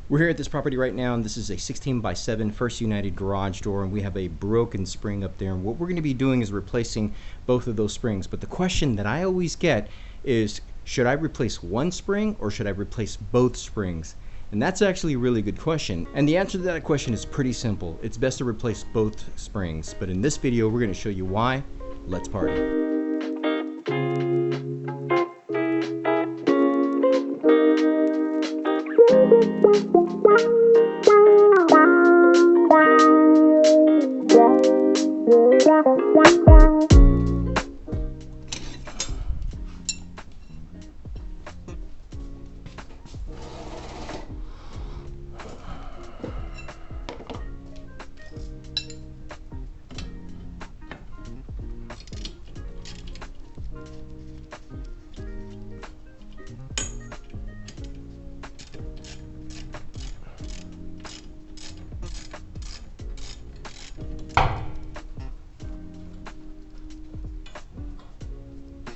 We're here at this property right now, and this is a 16x7 First United garage door, and we have a broken spring up there. And what we're going to be doing is replacing both of those springs. But the question that I always get is, should I replace one spring or should I replace both springs? And that's actually a really good question. And the answer to that question is pretty simple. It's best to replace both springs. But in this video, we're going to show you why. Let's party.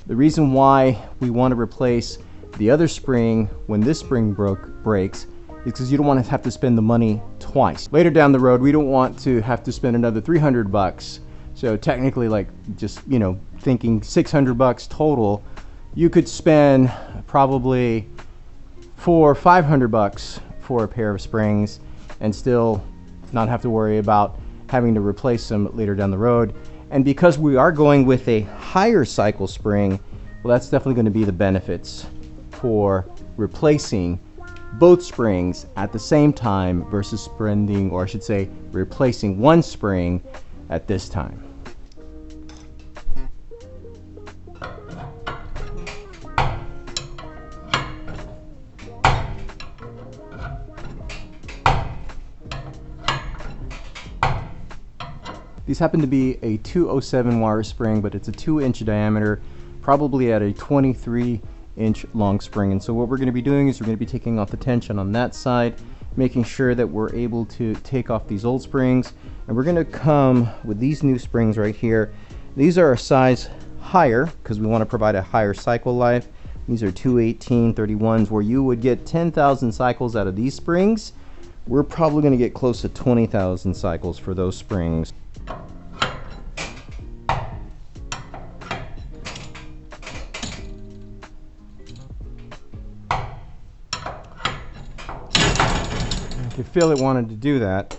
The reason why we want to replace the other spring when this spring breaks is because you don't want to have to spend the money twice. Later down the road, we don't want to have to spend another 300 bucks. So technically, like, just, you know, thinking 600 bucks total, you could spend probably 400 or 500 bucks for a pair of springs and still not have to worry about having to replace them later down the road. And because we are going with a higher cycle spring, well, that's definitely going to be the benefits for replacing both springs at the same time versus spending, or I should say, replacing one spring at this time. These happen to be a 207 wire spring, but it's a 2-inch diameter, probably at a 23-inch long spring. And so what we're going to be doing is we're going to be taking off the tension on that side, making sure that we're able to take off these old springs. And we're going to come with these new springs right here. These are a size higher because we want to provide a higher cycle life. These are 218/31s, where you would get 10,000 cycles out of these springs. We're probably going to get close to 20,000 cycles for those springs. I could feel it wanted to do that.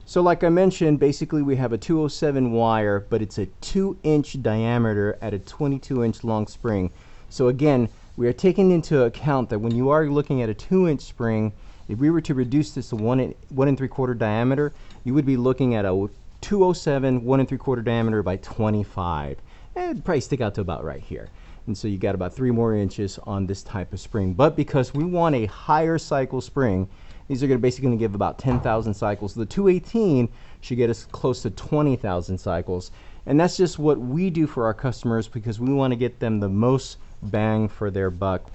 So like I mentioned, basically we have a 207 wire, but it's a 2-inch diameter at a 22-inch long spring. So again, we are taking into account that when you are looking at a 2-inch spring, if we were to reduce this to 1 3/4 diameter, you would be looking at a 207 1 3/4 diameter by 25. It'd probably stick out to about right here. And so you got about 3 more inches on this type of spring. But because we want a higher cycle spring, these are basically going to give about 10,000 cycles. The 218 should get us close to 20,000 cycles. And that's just what we do for our customers because we want to get them the most bang for their buck.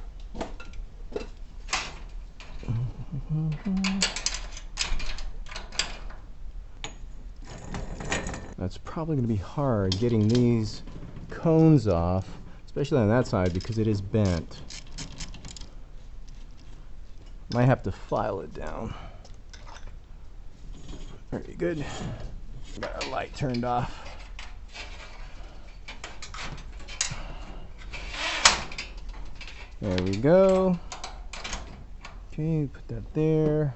That's probably going to be hard getting these cones off, especially on that side because it is bent. Might have to file it down. Very good. Got our light turned off. There we go. Okay, put that there.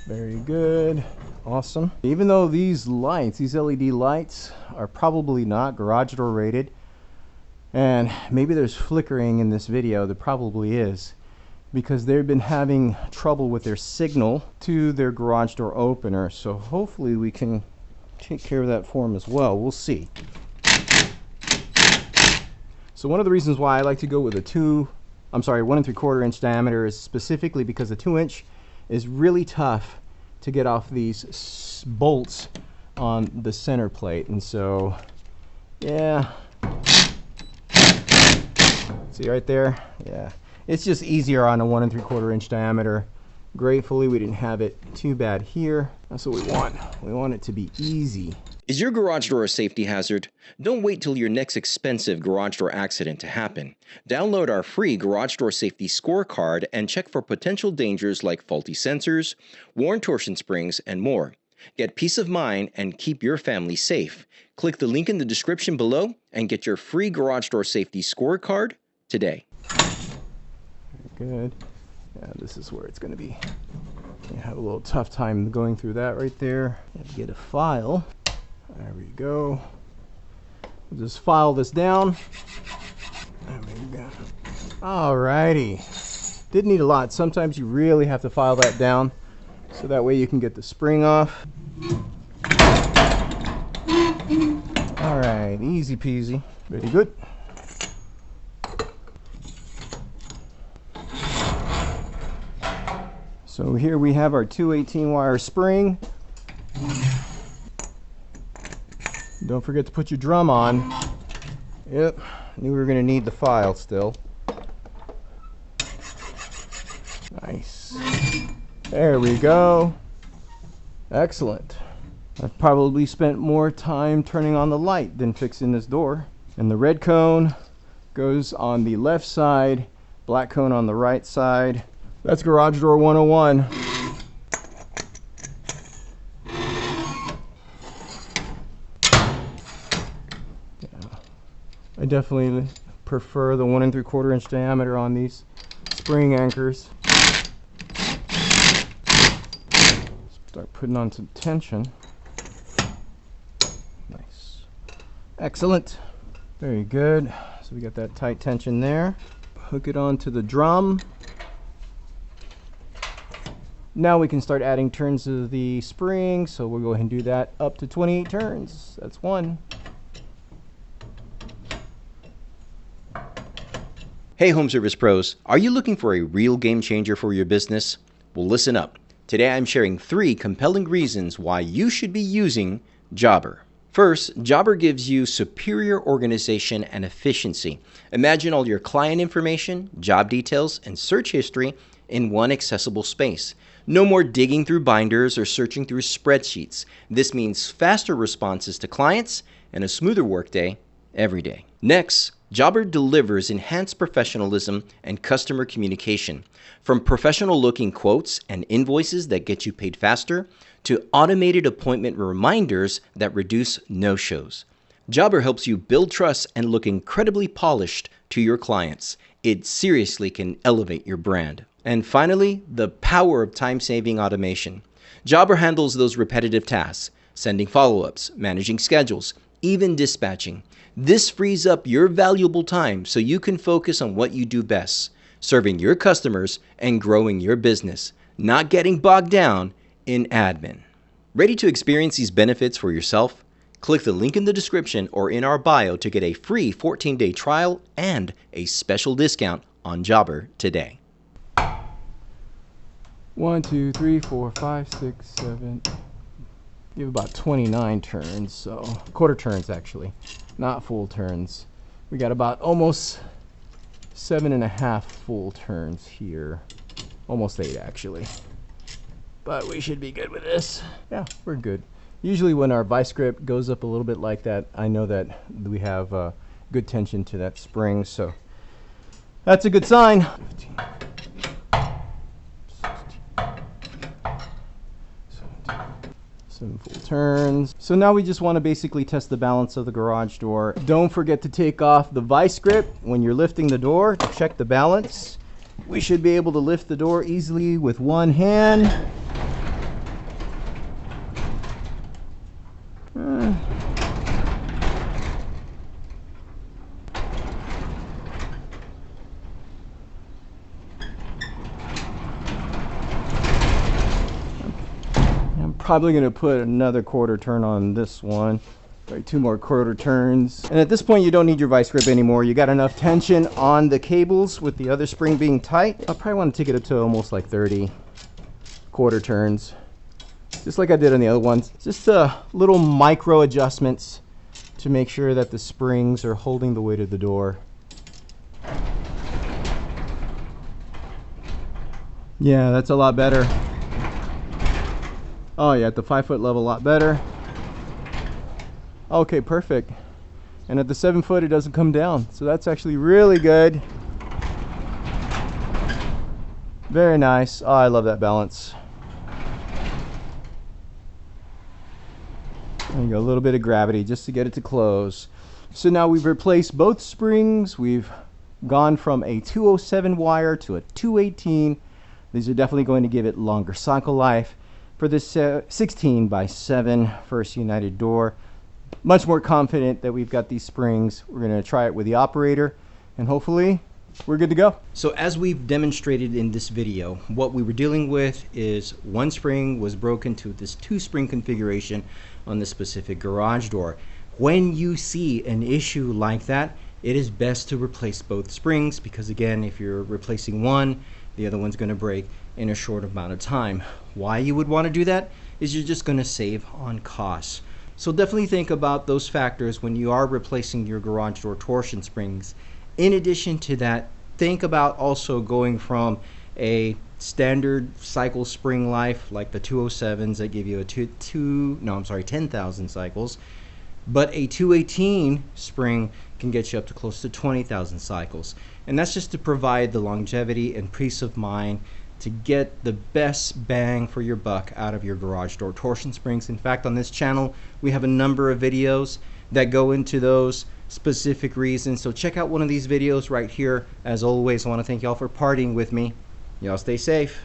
Very good. Awesome. Even though these lights, these LED lights, are probably not garage door rated, and maybe there's flickering in this video, there probably is, because they've been having trouble with their signal to their garage door opener. So hopefully we can take care of that for them as well. We'll see. So one of the reasons why I like to go with a 1 3/4 inch diameter is specifically because the 2-inch is really tough to get off these bolts on the center plate. And so, yeah. See right there? Yeah. It's just easier on a 1 3/4 inch diameter. Gratefully, we didn't have it too bad here. That's what we want. We want it to be easy. Is your garage door a safety hazard? Don't wait till your next expensive garage door accident to happen. Download our free garage door safety scorecard and check for potential dangers like faulty sensors, worn torsion springs, and more. Get peace of mind and keep your family safe. Click the link in the description below and get your free garage door safety scorecard today. Good. Yeah, this is where it's going to be. You have a little tough time going through that right there. You have to get a file. There we go. We'll just file this down. There we go. Alrighty. Didn't need a lot. Sometimes you really have to file that down so that way you can get the spring off. Alright, easy peasy. Very good. So here we have our 218 wire spring. Don't forget to put your drum on. Yep, knew we were going to need the file still. Nice. There we go. Excellent. I've probably spent more time turning on the light than fixing this door. And the red cone goes on the left side, black cone on the right side. That's Garage Door 101. I definitely prefer the 1 3/4 inch diameter on these spring anchors. Start putting on some tension. Nice. Excellent. Very good. So we got that tight tension there. Hook it onto the drum. Now we can start adding turns to the spring. So we'll go ahead and do that up to 28 turns. That's 1. Hey home service pros, are you looking for a real game changer for your business? Well, listen up. Today I'm sharing 3 compelling reasons why you should be using Jobber. First, Jobber gives you superior organization and efficiency. Imagine all your client information, job details, and search history in one accessible space. No more digging through binders or searching through spreadsheets. This means faster responses to clients and a smoother workday every day. Next, Jobber delivers enhanced professionalism and customer communication. From professional-looking quotes and invoices that get you paid faster to automated appointment reminders that reduce no-shows. Jobber helps you build trust and look incredibly polished to your clients. It seriously can elevate your brand. And finally, the power of time-saving automation. Jobber handles those repetitive tasks, sending follow-ups, managing schedules, even dispatching. This frees up your valuable time so you can focus on what you do best, serving your customers and growing your business, not getting bogged down in admin. Ready to experience these benefits for yourself? Click the link in the description or in our bio to get a free 14-day trial and a special discount on Jobber today. 1 2 3 4 5 6 7. You have about 29 turns, so quarter turns actually, not full turns. We got about almost 7.5 full turns here, almost 8 actually. But we should be good with this. Yeah, we're good. Usually when our vice grip goes up a little bit like that, I know that we have good tension to that spring, so that's a good sign. 15, 7 full turns. So now we just want to basically test the balance of the garage door. Don't forget to take off the vice grip when you're lifting the door to check the balance. We should be able to lift the door easily with one hand. Probably going to put another quarter turn on this one. Right, 2 more quarter turns. And at this point you don't need your vice grip anymore. You got enough tension on the cables with the other spring being tight. I probably want to take it up to almost like 30 quarter turns. Just like I did on the other ones. Just little micro adjustments to make sure that the springs are holding the weight of the door. Yeah, that's a lot better. Oh yeah, at the 5 foot level, a lot better. Okay, perfect. And at the 7 foot, it doesn't come down. So that's actually really good. Very nice. Oh, I love that balance. There you go, a little bit of gravity just to get it to close. So now we've replaced both springs. We've gone from a 207 wire to a 218. These are definitely going to give it longer cycle life. For this 16 by 7 First United door, much more confident that we've got these springs. We're going to try it with the operator, and hopefully we're good to go. So as we've demonstrated in this video, what we were dealing with is one spring was broken to this 2-spring configuration on the specific garage door. When you see an issue like that, it is best to replace both springs, because again, if you're replacing one, the other one's going to break in a short amount of time. Why you would want to do that is you're just going to save on costs. So definitely think about those factors when you are replacing your garage door torsion springs. In addition to that, think about also going from a standard cycle spring life like the 207s that give you a 10,000 cycles, but a 218 spring can get you up to close to 20,000 cycles. And that's just to provide the longevity and peace of mind to get the best bang for your buck out of your garage door torsion springs. In fact, on this channel, we have a number of videos that go into those specific reasons. So check out one of these videos right here. As always, I want to thank y'all for partying with me. Y'all stay safe.